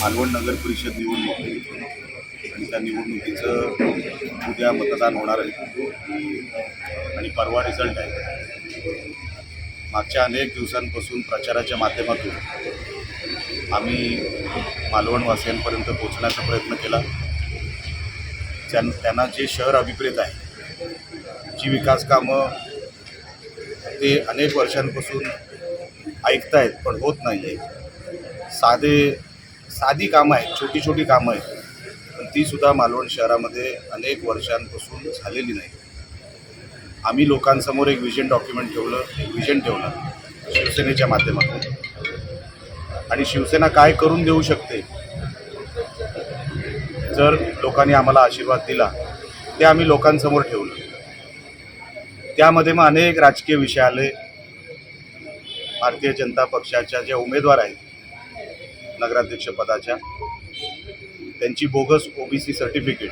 मालवण नगर परिषद निवडणूक आणि त्या निवडणुकीचं उद्या मतदान होणार आहे आणि परवा रिझल्ट आहे। मागच्या अनेक दिवसांपासून प्रचाराच्या माध्यमातून आम्ही मालवणवासियांपर्यंत पोहोचण्याचा प्रयत्न केला। त्यांना जे शहर अभिप्रेत आहे, जी विकास कामं ते अनेक वर्षांपासून ऐकतायत पण होत नाही आहे, साधी कामं आहेत, छोटी छोटी कामं आहेत, पण तीसुद्धा मालवण शहरामध्ये अनेक वर्षांपासून झालेली नाही। आम्ही लोकांसमोर एक विजन ठेवलं शिवसेनेच्या माध्यमातून, आणि शिवसेना काय करून देऊ शकते जर लोकांनी आम्हाला आशीर्वाद दिला ते आम्ही लोकांसमोर ठेवलं। त्यामध्ये मग अनेक राजकीय विषय आले। भारतीय जनता पक्षाच्या ज्या उमेदवार आहेत नगराध्यक्ष पदाच्या, त्यांची बोगस ओबीसी सर्टिफिकेट,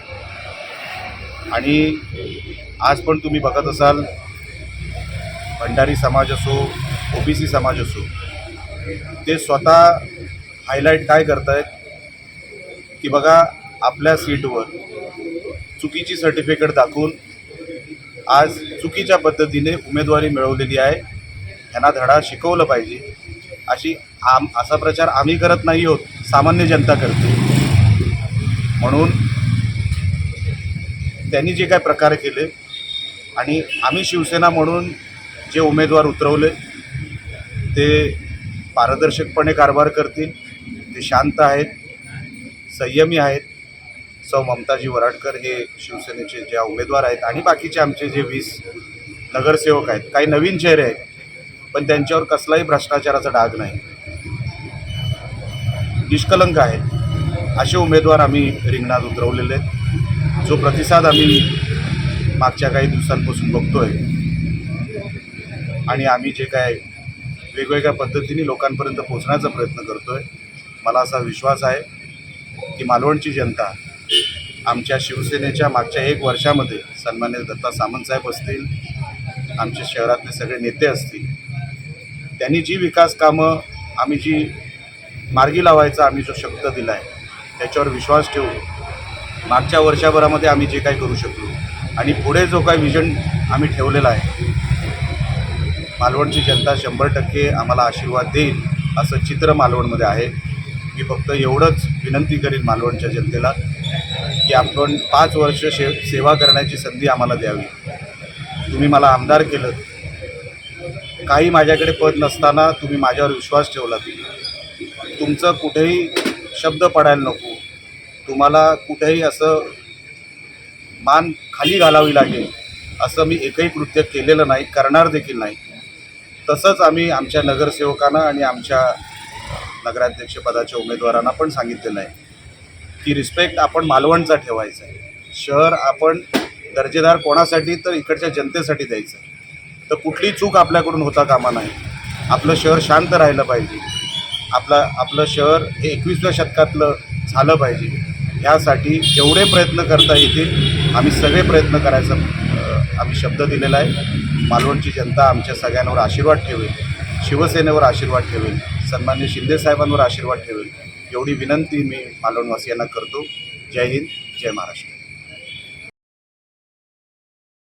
आणि आज पण तुम्ही बघत असाल भंडारी समाज असो, ओबीसी समाज असो, ते स्वतः हायलाईट काय करतायत की बघा आपल्या सीटवर चुकीची सर्टिफिकेट दाखवून आज चुकीच्या पद्धतीने उमेदवारी मिळवलेली आहे, ह्यांना धडा शिकवलं पाहिजे, असा प्रचार आम्ही करत नाही आहोत, सामान्य जनता करते। म्हणून त्यांनी जे काय प्रकार केले आणि आम्ही शिवसेना म्हणून जे उमेदवार उतरवले ते पारदर्शकपणे कारभार करतील, ते शांत आहेत, संयमी आहेत। सौ ममताजी वराडकर हे शिवसेनेचे ज्या उमेदवार आहेत आणि बाकीचे आमचे जे 20 नगरसेवक आहेत, काही नवीन चेहरे आहेत पण त्यांच्यावर कसलाही भ्रष्टाचाराचा डाग नाही, निष्कलंक आहेत, असे उमेदवार आम्ही रिंगणात उतरवलेले आहेत। जो प्रतिसाद आम्ही मागच्या काही दिवसांपासून बघतोय आणि आम्ही जे काय वेगवेगळ्या पद्धतीने लोकांपर्यंत पोहोचण्याचा प्रयत्न करतोय, मला असा विश्वास आहे की मालवणची जनता आमच्या शिवसेनेच्या मागच्या 1 वर्षामध्ये सन्माननीय दत्ता सामंतसाहेब असतील, आमच्या शहरातले सगळे नेते असतील, त्यांनी जी विकास कामं आम्ही जी मार्गी लावायचा आम्ही जो शब्द दिला आहे त्याच्यावर विश्वास ठेवून मागच्या वर्षभरामध्ये आम्ही जे काही करू शकलो आणि पुढे जो काही विजन आम्ही ठेवलेला आहे, मालवणची जनता 100% आम्हाला आशीर्वाद देईल असं चित्र मालवणमध्ये आहे। मी फक्त एवढंच विनंती करीन मालवणच्या जनतेला की आपण 5 वर्ष सेवा करण्याची संधी आम्हाला द्यावी। तुम्ही मला आमदार केलं, काही माझ्याकडे पद नसताना तुम्ही माझ्यावर विश्वास ठेवला, तुमचं कुठेही शब्द पडायला नको, तुम्हाला कुठेही असं मान खाली घालावी लागेल असं मी एकही कृत्य केलेलं नाही, करणार देखील नाही। तसंच आम्ही आमच्या नगरसेवकांना आणि आमच्या नगराध्यक्षपदाच्या उमेदवारांना पण सांगितलेलं आहे की रिस्पेक्ट आपण मालवणचा ठेवायचा आहे। शहर आपण दर्जेदार कोणासाठी तर इकडच्या जनतेसाठी द्यायचं आहे, तर कुठली चूक आपल्याकडून होता कामा नाही। आपलं शहर शांत राहिलं पाहिजे, आपलं शहर हे 21व्या शतकातलं झालं पाहिजे, ह्यासाठी जेवढे प्रयत्न करता येतील आम्ही सगळे प्रयत्न करायचा आम्ही शब्द दिलेला आहे। मालवणची जनता आमच्या सगळ्यांवर आशीर्वाद ठेवेल, शिवसेनेवर आशीर्वाद ठेवेल, सन्माननीय शिंदेसाहेबांवर आशीर्वाद ठेवेल, एवढी विनंती मी मालवणवासियांना करतो। जय हिंद, जय महाराष्ट्र।